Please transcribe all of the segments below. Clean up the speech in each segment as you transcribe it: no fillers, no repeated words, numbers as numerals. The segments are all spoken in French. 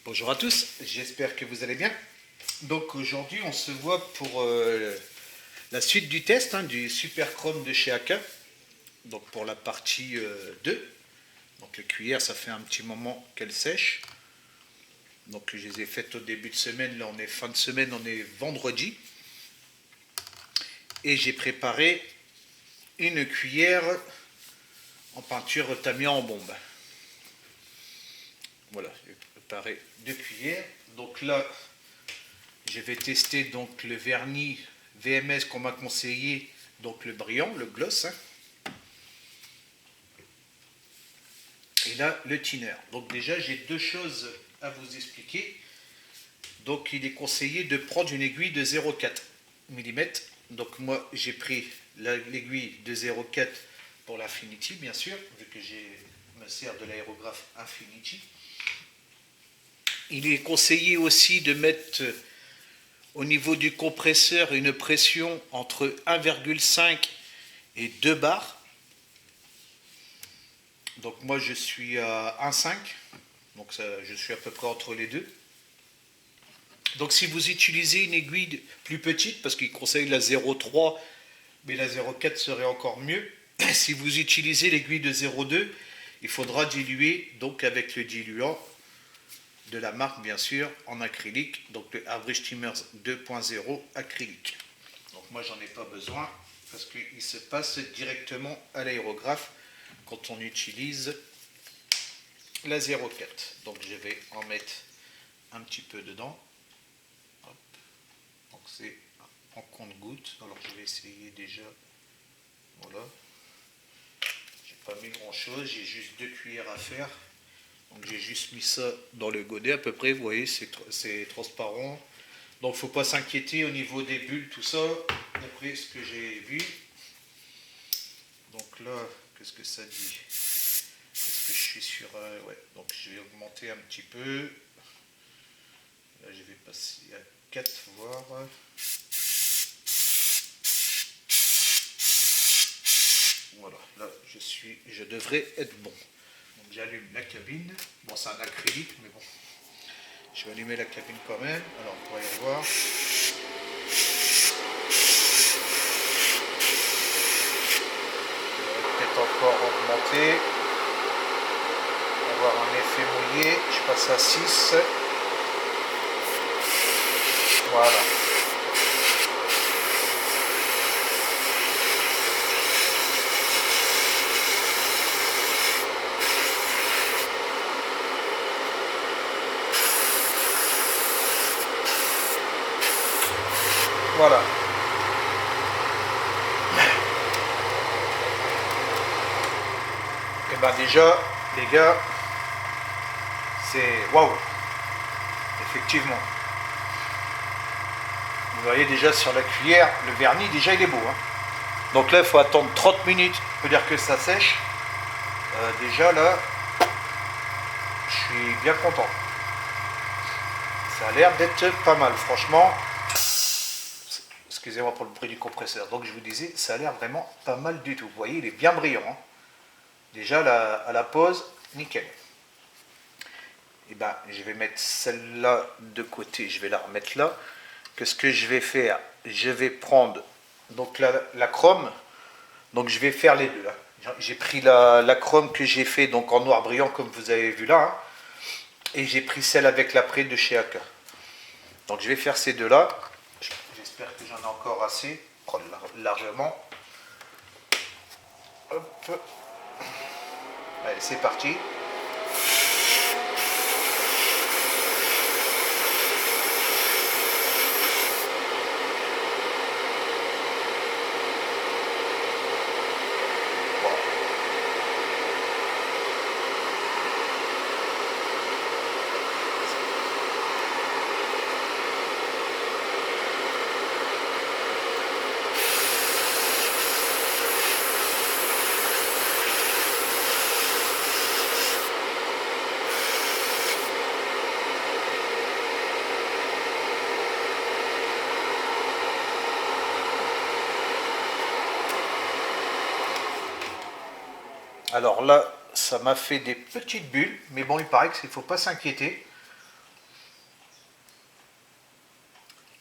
Bonjour à tous, j'espère que vous allez bien. Donc aujourd'hui on se voit pour la suite du test du Super Chrome de chez AK. Donc pour la partie 2. Donc les cuillères ça fait un petit moment qu'elles sèchent. Donc je les ai faites au début de semaine, là on est fin de semaine, on est vendredi. Et j'ai préparé une cuillère en peinture tamiya en bombe. Voilà, j'ai préparé 2 cuillères. Donc là, je vais tester donc le vernis VMS qu'on m'a conseillé, donc le brillant, le gloss. Et là, le thinner. Donc déjà, j'ai 2 choses à vous expliquer. Donc il est conseillé de prendre une aiguille de 0,4 mm. Donc moi, j'ai pris l'aiguille de 0,4 pour l'Infinity, bien sûr, vu que je me sers de l'aérographe Infinity. Il est conseillé aussi de mettre au niveau du compresseur une pression entre 1,5 et 2 bars. Donc moi je suis à 1,5, donc ça, je suis à peu près entre les deux. Donc si vous utilisez une aiguille plus petite, parce qu'il conseille la 0,3, mais la 0,4 serait encore mieux. Si vous utilisez l'aiguille de 0,2, il faudra diluer donc avec le diluant de la marque bien sûr en acrylique, donc le Average Timmers 2.0 acrylique. Donc moi j'en ai pas besoin parce qu'il se passe directement à l'aérographe quand on utilise la 0,4. Donc je vais en mettre un petit peu dedans. Hop. Donc c'est en compte-gouttes. Alors je vais essayer déjà. Voilà. J'ai pas mis grand chose, j'ai juste 2 cuillères à faire. Donc j'ai juste mis ça dans le godet à peu près, vous voyez, c'est transparent. Donc il ne faut pas s'inquiéter au niveau des bulles, tout ça, d'après ce que j'ai vu. Donc là, qu'est-ce que ça dit? Est-ce que je suis sur... ouais, donc je vais augmenter un petit peu. Là je vais passer à 4 voir. Voilà, là je devrais être bon. Donc j'allume la cabine. Bon, c'est un acrylique, mais bon. Je vais allumer la cabine quand même. Alors, on pourra y voir. Je vais peut-être encore augmenter. Avoir un effet mouillé. Je passe à 6. Voilà. Voilà. Et ben déjà, les gars, c'est waouh. Effectivement. Vous voyez déjà sur la cuillère, le vernis, déjà il est beau. Donc là, il faut attendre 30 minutes. Ça veut dire que ça sèche. Déjà là, je suis bien content. Ça a l'air d'être pas mal, franchement. Excusez-moi pour le bruit du compresseur. Donc je vous disais, ça a l'air vraiment pas mal du tout. Vous voyez, il est bien brillant. Déjà à la pose, nickel. Et ben, je vais mettre celle-là de côté. Je vais la remettre là. Qu'est-ce que je vais faire? Je vais prendre donc la chrome. Donc je vais faire les deux là. J'ai pris la chrome que j'ai fait donc en noir brillant comme vous avez vu là. Et j'ai pris celle avec l'après de chez AK. Donc je vais faire ces deux là. J'espère que j'en ai encore assez, largement. Hop. Allez, c'est parti. Alors là, ça m'a fait des petites bulles, mais bon, il paraît qu'il ne faut pas s'inquiéter.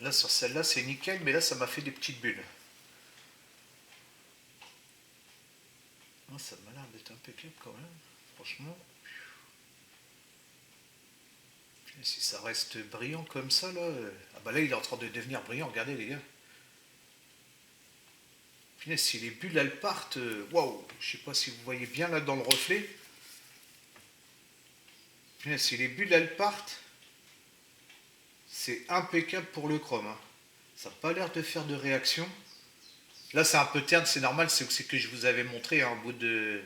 Là, sur celle-là, c'est nickel, mais là, ça m'a fait des petites bulles. Ah, ça m'a l'air d'être impeccable quand même, franchement. Si ça reste brillant comme ça, là... Ah bah là, il est en train de devenir brillant, regardez les gars. Punaise, si les bulles, elles partent... Waouh, je sais pas si vous voyez bien là dans le reflet. Punaise, si les bulles, elles partent... C'est impeccable pour le chrome. Hein. Ça n'a pas l'air de faire de réaction. Là, c'est un peu terne, c'est normal, c'est que je vous avais montré hein, au bout de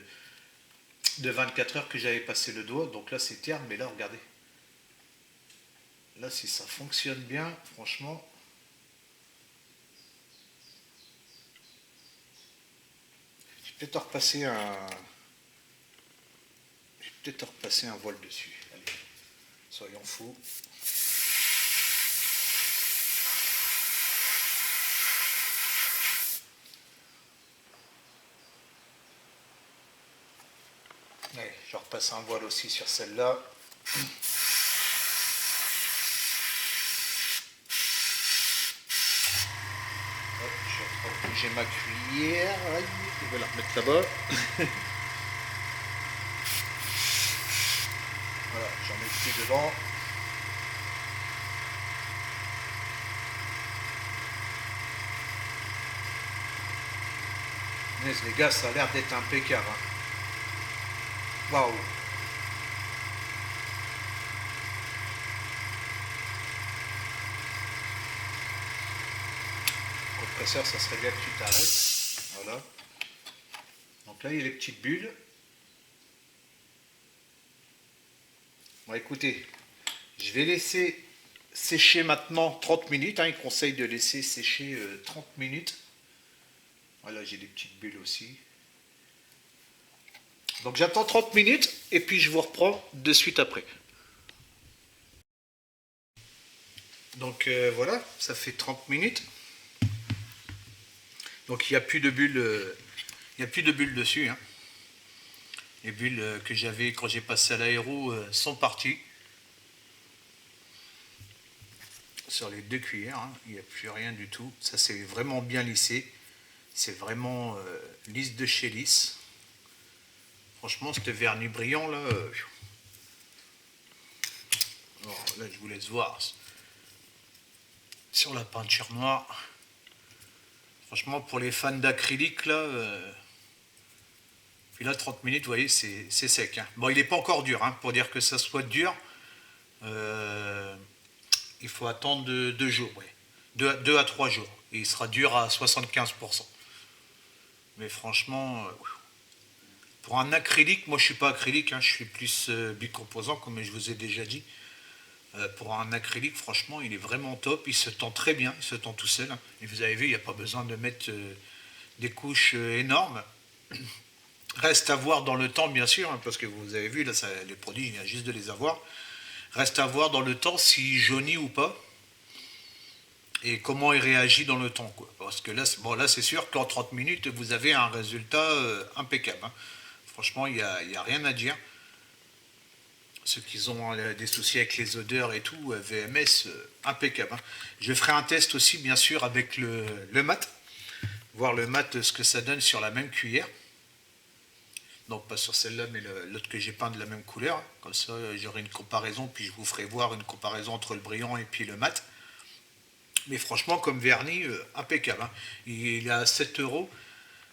24 heures que j'avais passé le doigt. Donc là, c'est terne, mais là, regardez. Là, si ça fonctionne bien, franchement... Je vais peut-être repasser un... Je vais peut-être repasser un voile dessus. Allez, soyons fous. Allez, je repasse un voile aussi sur celle-là. J'ai ma cuillère, je vais la remettre là-bas. Voilà, j'en mets plus dedans. Mais les gars, ça a l'air d'être impeccable. Hein. Waouh! Compresseur, ça serait bien que tu t'arrêtes. Voilà. Donc là, il y a les petites bulles. Bon, écoutez, je vais laisser sécher maintenant 30 minutes. Hein. Il conseille de laisser sécher 30 minutes. Voilà, j'ai des petites bulles aussi. Donc j'attends 30 minutes et puis je vous reprends de suite après. Donc voilà, ça fait 30 minutes. Donc il n'y a plus de bulles, il n'y a plus de bulles dessus. Hein. Les bulles que j'avais quand j'ai passé à l'aéro sont parties. Sur les 2 cuillères, hein, il n'y a plus rien du tout. Ça c'est vraiment bien lissé. C'est vraiment lisse de chez lisse. Franchement, ce vernis brillant là. Alors, là, je vous laisse voir. Sur la peinture noire. Franchement, pour les fans d'acrylique là. Puis là, 30 minutes, vous voyez, c'est sec. Hein. Bon, il n'est pas encore dur. Hein. Pour dire que ça soit dur, il faut attendre 2 jours. Ouais. 2 à 3 jours. Et il sera dur à 75%. Mais franchement, pour un acrylique, moi je ne suis pas acrylique, hein, je suis plus bicomposant, comme je vous ai déjà dit. Pour un acrylique, franchement, il est vraiment top. Il se tend très bien, il se tend tout seul. Hein. Et vous avez vu, il n'y a pas besoin de mettre des couches énormes. Reste à voir dans le temps, bien sûr, hein, parce que vous avez vu, là, les produits, il vient juste de les avoir. Reste à voir dans le temps s'il jaunit ou pas. Et comment il réagit dans le temps. Quoi. Parce que là, bon, là c'est sûr qu'en 30 minutes, vous avez un résultat impeccable. Hein. Franchement, il n'y a rien à dire. Ceux qui ont des soucis avec les odeurs et tout, VMS, impeccable. Hein. Je ferai un test aussi, bien sûr, avec le mat. Voir le mat, ce que ça donne sur la même cuillère. Donc pas sur celle-là, mais l'autre que j'ai peint de la même couleur. Comme ça, j'aurai une comparaison, puis je vous ferai voir une comparaison entre le brillant et puis le mat. Mais franchement, comme vernis, impeccable. Hein. Il est à 7 euros.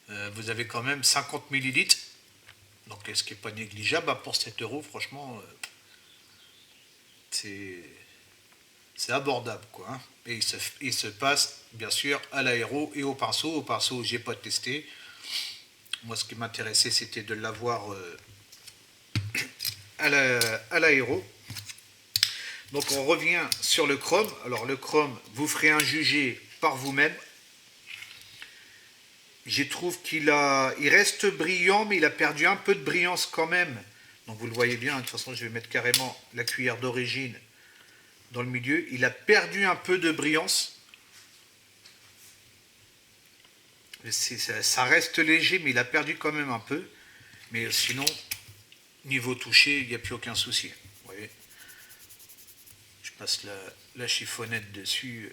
Vous avez quand même 50 millilitres. Donc, ce qui n'est pas négligeable, pour 7 euros, franchement, c'est abordable. Quoi, hein. Et il se passe, bien sûr, à l'aéro et au pinceau. Au pinceau, je n'ai pas testé. Moi, ce qui m'intéressait, c'était de l'avoir à l'aéro. Donc, on revient sur le chrome. Alors, le chrome, vous ferez un jugé par vous-même. Je trouve il reste brillant, mais il a perdu un peu de brillance quand même. Donc, vous le voyez bien. De toute façon, je vais mettre carrément la cuillère d'origine dans le milieu. Il a perdu un peu de brillance. Ça reste léger, mais il a perdu quand même un peu. Mais sinon, niveau touché, il n'y a plus aucun souci. Vous voyez, je passe la chiffonnette dessus.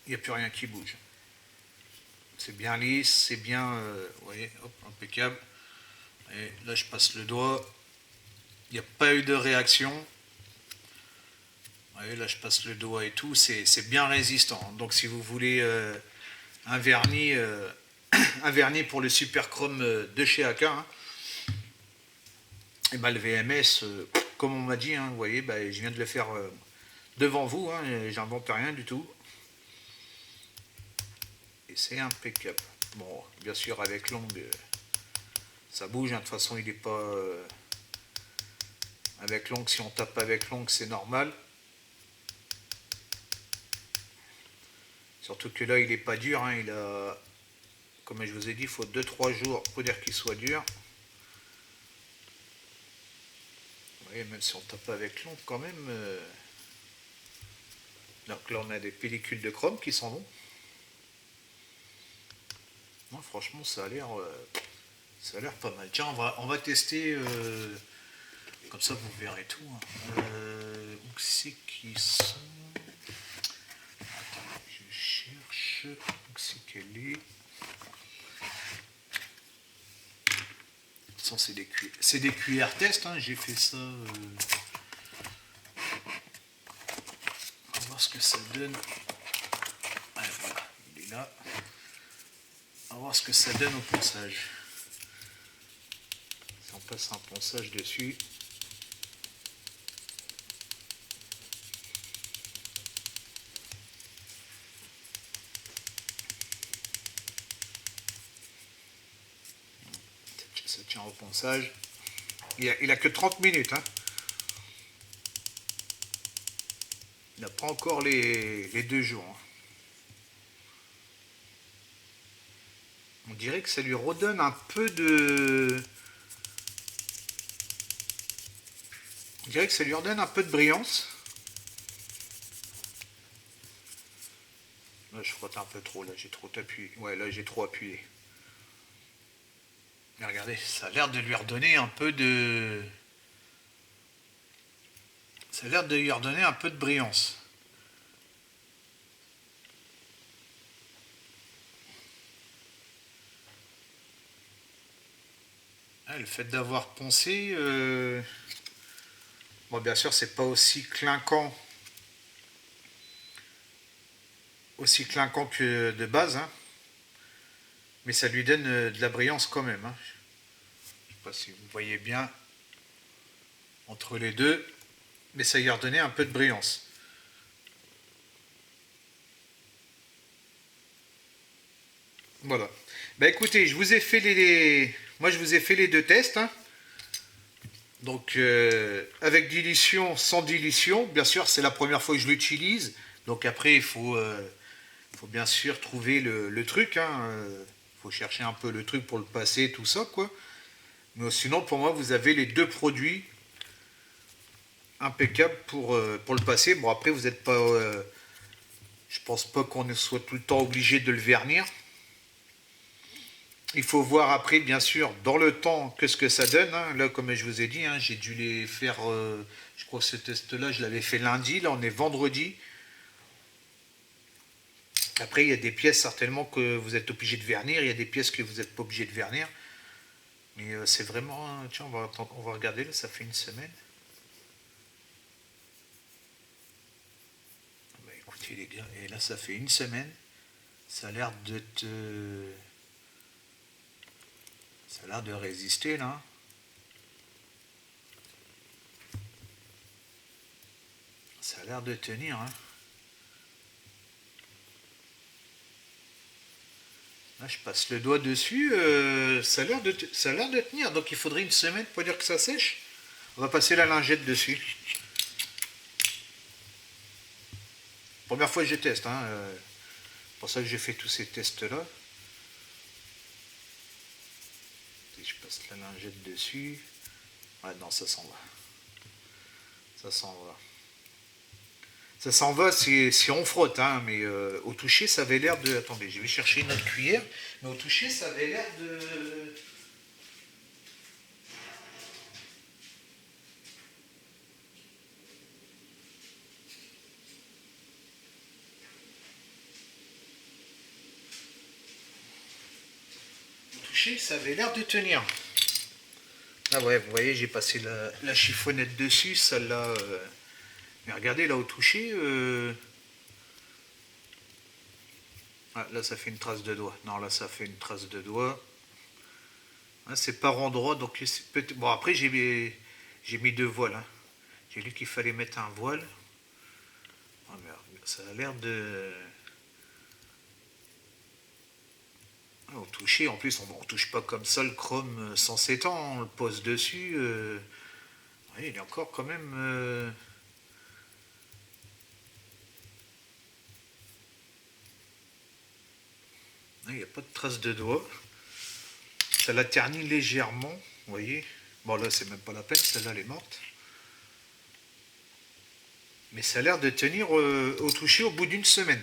il n'y a plus rien qui bouge. C'est bien lisse, c'est bien, vous voyez, hop, impeccable. Et là, je passe le doigt. Il n'y a pas eu de réaction. Vous voyez, là, je passe le doigt et tout. C'est bien résistant. Donc, si vous voulez un vernis, un vernis pour le Super Chrome de chez AK, hein, et ben, le VMS, comme on m'a dit, hein, vous voyez, ben, je viens de le faire devant vous. Hein, j'invente rien du tout. Et c'est impeccable. Bon, bien sûr, avec l'ongle, ça bouge. Hein, de toute façon, il n'est pas... avec l'ongle, si on tape avec l'ongle, c'est normal. Surtout que là, il n'est pas dur. Hein, il a, comme je vous ai dit, il faut 2-3 jours pour dire qu'il soit dur. Vous voyez, même si on tape avec l'ongle, quand même... Donc là, on a des pellicules de chrome qui sont longs. Non, franchement, ça a l'air pas mal. Tiens, on va tester... comme ça, vous verrez tout. Hein. Où c'est qu'ils sont? Attends, je cherche. Où c'est qu'elle est? C'est des QR tests. Hein. J'ai fait ça. On va voir ce que ça donne. Ah, voilà, il est là. On va voir ce que ça donne au ponçage. Si on passe un ponçage dessus. Ça tient au ponçage. Il a que 30 minutes. Hein. Il n'a pas encore les 2 jours. Hein. On dirait que ça lui redonne un peu de... On dirait que ça lui redonne un peu de brillance. Là, je frotte un peu trop. Là, j'ai trop appuyé. Ouais, là, j'ai trop appuyé. Mais regardez, ça a l'air de lui redonner un peu de... Ça a l'air de lui redonner un peu de brillance. Ah, le fait d'avoir poncé... Bon, bien sûr, c'est pas aussi clinquant. Aussi clinquant que de base. Hein. Mais ça lui donne de la brillance quand même. Hein. Je ne sais pas si vous voyez bien entre les deux. Mais ça lui a redonné un peu de brillance. Voilà. Bah écoutez, je vous ai fait moi je vous ai fait les 2 tests. Hein. Donc avec dilution, sans dilution. Bien sûr, c'est la première fois que je l'utilise. Donc après, il faut bien sûr trouver le truc. Hein. Faut chercher un peu le truc pour le passer, tout ça, quoi. Mais sinon, pour moi, vous avez les 2 produits impeccables pour le passer. Bon, après, vous n'êtes pas... je pense pas qu'on soit tout le temps obligé de le vernir. Il faut voir après, bien sûr, dans le temps, que ce que ça donne. Hein. Là, comme je vous ai dit, hein, j'ai dû les faire... je crois que ce test-là, je l'avais fait lundi. Là, on est vendredi. Après, il y a des pièces certainement que vous êtes obligé de vernir. Il y a des pièces que vous n'êtes pas obligé de vernir. Mais c'est vraiment... Tiens, on va regarder, là, ça fait une semaine. Bah, écoutez les gars, et là ça fait une semaine. Ça a l'air de Ça a l'air de résister là. Ça a l'air de tenir. Hein. Là, je passe le doigt dessus. Ça a l'air de tenir. Donc il faudrait une semaine pour dire que ça sèche. On va passer la lingette dessus. Première fois que je teste. Hein. C'est pour ça que j'ai fait tous ces tests-là. Je passe la lingette dessus. Ouais, non, ça s'en va. Ça s'en va. Ça s'en va si on frotte, hein, mais au toucher, ça avait l'air de... Attendez, je vais chercher une autre cuillère. Mais au toucher, ça avait l'air de... toucher, ça avait l'air de tenir. Ah ouais, vous voyez, j'ai passé la chiffonnette dessus, celle-là. Mais regardez, là au toucher, ah, là ça fait une trace de doigt. Non, là ça fait une trace de doigt. Ah, c'est par endroit, donc bon, après j'ai mis deux voiles. Hein. J'ai lu qu'il fallait mettre un voile. Oh merde, ça a l'air de... Ah, au toucher, en plus, on ne touche pas comme ça le chrome sans s'étendre, on le pose dessus. Oui, il est encore quand même... Il n'y a pas de trace de doigt. Ça l'a terni légèrement, vous voyez. Bon là, c'est même pas la peine, celle-là, elle est morte. Mais ça a l'air de tenir au toucher au bout d'une semaine.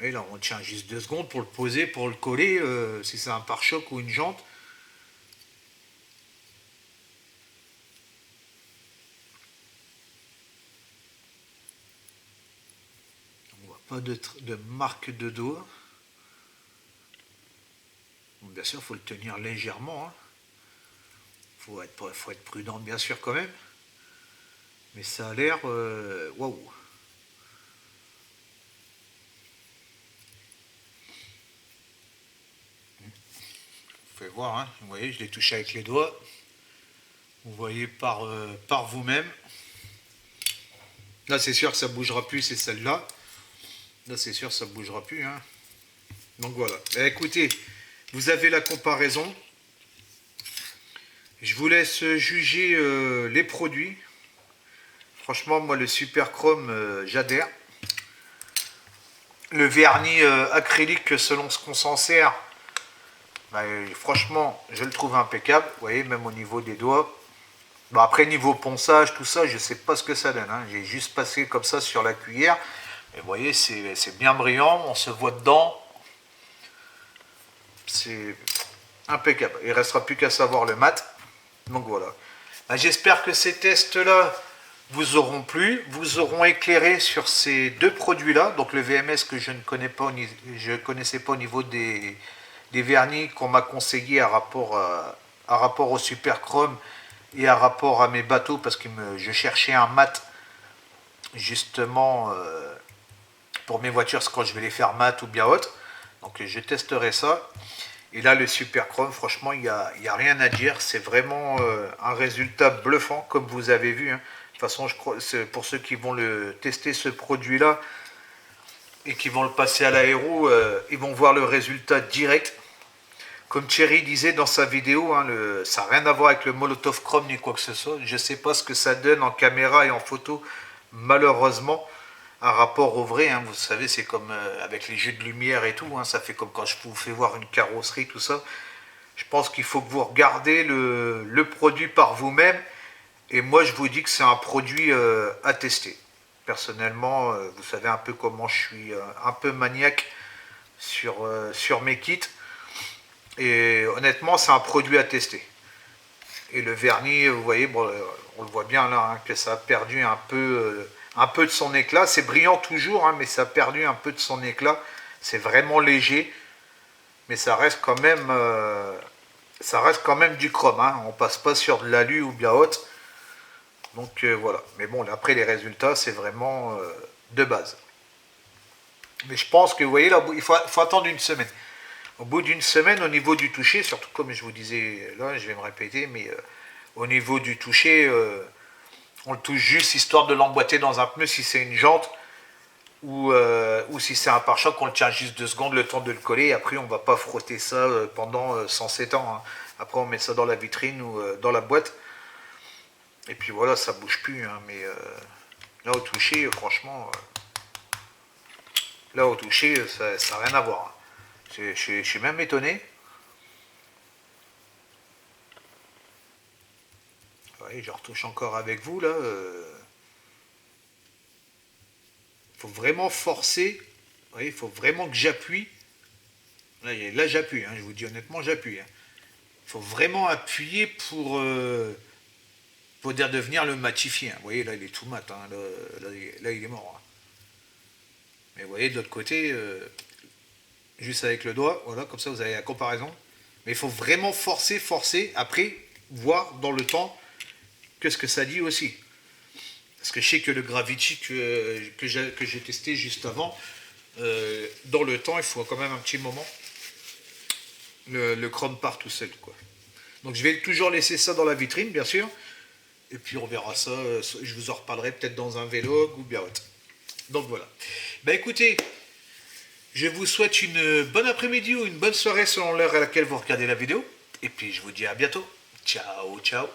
Et là, on tient juste 2 secondes pour le poser, pour le coller, si c'est un pare-choc ou une jante. On voit pas de marque de doigt. Bon, bien sûr, il faut le tenir légèrement. Hein. Faut être prudent, bien sûr, quand même. Mais ça a l'air... waouh. Vous pouvez voir, hein. Vous voyez, je l'ai touché avec les doigts. Vous voyez par vous-même. Là, c'est sûr que ça ne bougera plus, c'est celle-là. Là, c'est sûr que ça ne bougera plus. Hein. Donc voilà. Écoutez, vous avez la comparaison. Je vous laisse juger les produits. Franchement, moi, le Super Chrome, j'adhère. Le vernis acrylique, selon ce qu'on s'en sert, bah, franchement, je le trouve impeccable. Vous voyez, même au niveau des doigts. Bon, après, niveau ponçage, tout ça, je ne sais pas ce que ça donne. Hein. J'ai juste passé comme ça sur la cuillère. Et vous voyez, c'est bien brillant. On se voit dedans. C'est impeccable. Il ne restera plus qu'à savoir le mat. Donc voilà. Bah, j'espère que ces tests-là vous auront plu, vous auront éclairé sur ces deux produits-là. Donc le VMS que je ne connaissais pas au niveau des vernis qu'on m'a conseillé à rapport au Super Chrome et à rapport à mes bateaux parce que je cherchais un mat justement pour mes voitures quand je vais les faire mat ou bien haute. Donc je testerai ça. Et là, le Super Chrome, franchement, il n'y a rien à dire. C'est vraiment un résultat bluffant, comme vous avez vu. Hein. De toute façon, je crois, pour ceux qui vont tester ce produit-là et qui vont le passer à l'aéro, ils vont voir le résultat direct. Comme Thierry disait dans sa vidéo, hein, ça n'a rien à voir avec le Molotov Chrome ni quoi que ce soit. Je ne sais pas ce que ça donne en caméra et en photo, malheureusement. Un rapport au vrai, hein, vous savez, c'est comme avec les jeux de lumière et tout, hein, ça fait comme quand je vous fais voir une carrosserie, tout ça. Je pense qu'il faut que vous regardez le produit par vous-même, et moi je vous dis que c'est un produit à tester. Personnellement, vous savez un peu comment je suis un peu maniaque sur mes kits, et honnêtement c'est un produit à tester. Et le vernis, vous voyez, bon, on le voit bien là, hein, que ça a perdu un peu de son éclat. C'est brillant toujours, hein, mais ça a perdu un peu de son éclat. C'est vraiment léger, mais ça reste quand même du chrome. Hein. On passe pas sur de l'alu ou bien haute. Donc voilà. Mais bon, après les résultats, c'est vraiment de base. Mais je pense que vous voyez là, il faut attendre une semaine. Au bout d'une semaine, au niveau du toucher, surtout comme je vous disais là, je vais me répéter, mais au niveau du toucher, on le touche juste histoire de l'emboîter dans un pneu si c'est une jante ou si c'est un pare-choc, on le tient juste 2 secondes le temps de le coller et après on va pas frotter ça pendant 107 ans. Hein. Après on met ça dans la vitrine ou dans la boîte et puis voilà, ça bouge plus. Hein, mais là au toucher, franchement, là au toucher, ça n'a rien à voir. Hein. Je suis même étonné. Ouais, je retouche encore avec vous là. Faut vraiment forcer. Vous voyez, il faut vraiment que j'appuie. Là j'appuie, hein, je vous dis honnêtement, j'appuie. Hein. Il faut vraiment appuyer pour devenir le matifier. Hein. Vous voyez, là il est tout mat. Hein. Là, il est mort. Hein. Mais vous voyez de l'autre côté, juste avec le doigt, voilà, comme ça vous avez la comparaison. Mais il faut vraiment forcer, après, voir dans le temps qu'est-ce que ça dit aussi. Parce que je sais que le Gravity que j'ai testé juste avant, dans le temps, il faut quand même un petit moment. Le chrome part tout seul, quoi. Donc je vais toujours laisser ça dans la vitrine, bien sûr. Et puis on verra ça, je vous en reparlerai peut-être dans un vlog ou bien autre. Donc voilà. Ben écoutez, je vous souhaite une bonne après-midi ou une bonne soirée selon l'heure à laquelle vous regardez la vidéo. Et puis je vous dis à bientôt. Ciao, ciao.